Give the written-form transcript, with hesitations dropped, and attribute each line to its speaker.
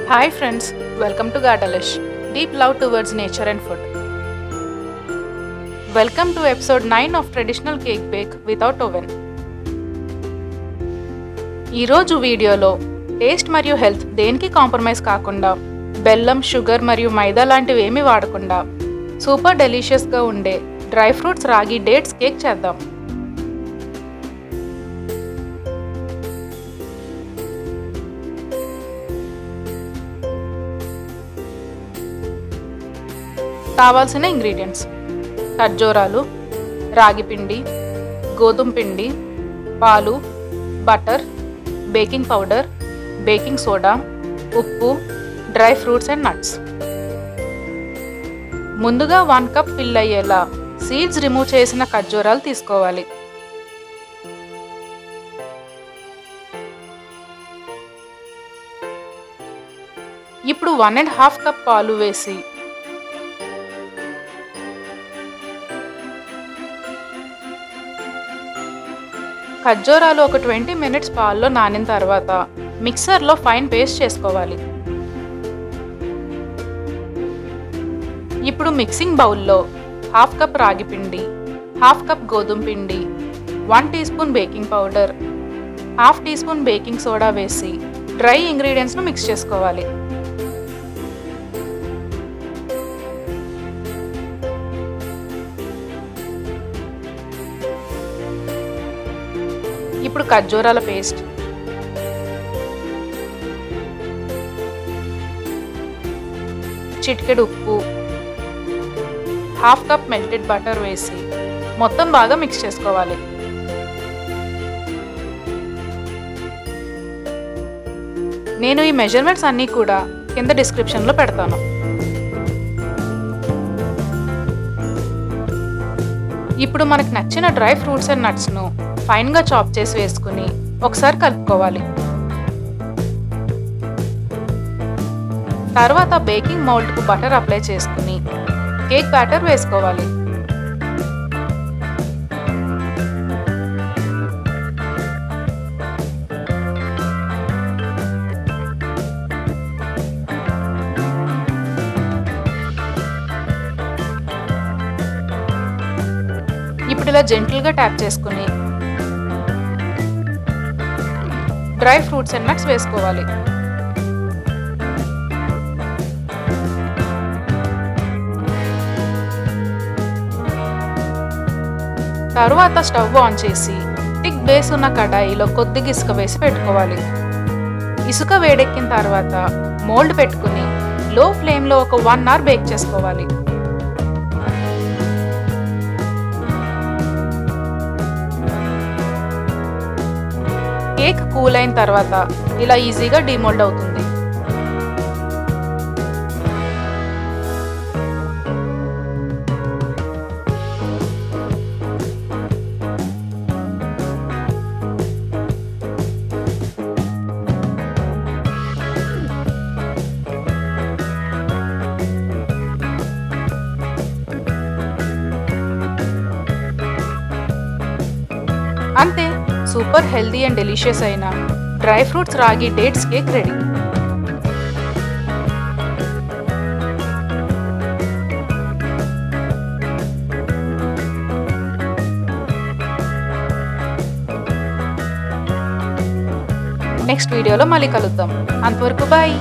Speaker 1: Hi friends, welcome to Gardalish, deep love towards nature and food. Welcome to episode 9 of traditional cake bake without oven. ఈ రోజు వీడియోలో taste మరియు health దేనికి compromise కాకుండా బెల్లం, sugar మరియు మైదా లాంటివి ఏమీ వాడకుండా సూపర్ డెలిషియస్గా ఉండే డ్రై ఫ్రూట్స్ రాగి డేట్స్ కేక్ చేద్దాం. కావాల్సిన ఇంగ్రీడియంట్స్: ఖర్జూరాలు, రాగి పిండి, గోధుమ పిండి, పాలు, butter, baking powder, baking soda, ఉప్పు, డ్రై ఫ్రూట్స్ అండ్ నట్స్. ముందుగా 1 కప్ ఫిల్ అయ్యేలా సీడ్స్ రిమూవ్ చేసిన ఖర్జూరాలు తీసుకోవాలి. ఇప్పుడు 1.5 కప్ పాలు వేసి ఖర్జూరాలు ఒక 20 మినిట్స్ పాల్లో నానిన తర్వాత మిక్సర్లో ఫైన్ పేస్ట్ చేసుకోవాలి. ఇప్పుడు మిక్సింగ్ బౌల్లో 1/2 కప్ రాగి పిండి, 1/2 కప్ గోధుమ పిండి, 1 teaspoon baking powder, 1/2 teaspoon baking soda వేసి డ్రై ఇంగ్రీడియంట్స్ను మిక్స్ చేసుకోవాలి. ఇప్పుడు ఖర్జూరాల పేస్ట్, చిటికెడు ఉప్పు, 1/2 కప్ మెల్టెడ్ బటర్ వేసి మొత్తం బాగా మిక్స్ చేసుకోవాలి. నేను ఈ మెజర్మెంట్స్ అన్నీ కూడా కింద డిస్క్రిప్షన్లో పెడతాను. ఇప్పుడు మనకు నచ్చిన డ్రై ఫ్రూట్స్ అండ్ నట్స్ను ఫైన్గా చాప్ చేసి వేసుకుని ఒకసారి కలుపుకోవాలి. తర్వాత బేకింగ్ మౌల్డ్కు బటర్ అప్లై చేసుకుని కేక్ బ్యాటర్ వేసుకోవాలి. ఇప్పుడు ఇలా జెంటిల్గా ట్యాప్ చేసుకుని డ్రై ఫ్రూట్స్ అండ్ నట్స్ వేసుకోవాలి. తరువాత స్టవ్ ఆన్ చేసి థిక్ బేస్ ఉన్న కడాయిలో కొద్దిగా ఇసుక వేసి పెట్టుకోవాలి. ఇసుక వేడెక్కిన తర్వాత మోల్డ్ పెట్టుకుని లో ఫ్లేమ్లో ఒక 1 అవర్ బేక్ చేసుకోవాలి. కేక్ కూల్ అయిన తర్వాత ఇలా ఈజీగా డిమోల్డ్ అవుతుంది. అంతే, సూపర్ హెల్దీ అండ్ డెలిషియస్ అయిన డ్రై ఫ్రూట్స్ రాగి డేట్స్ కేక్ రెడీ. నెక్స్ట్ వీడియోలో మళ్ళీ కలుద్దాం. అంతవరకు బాయ్.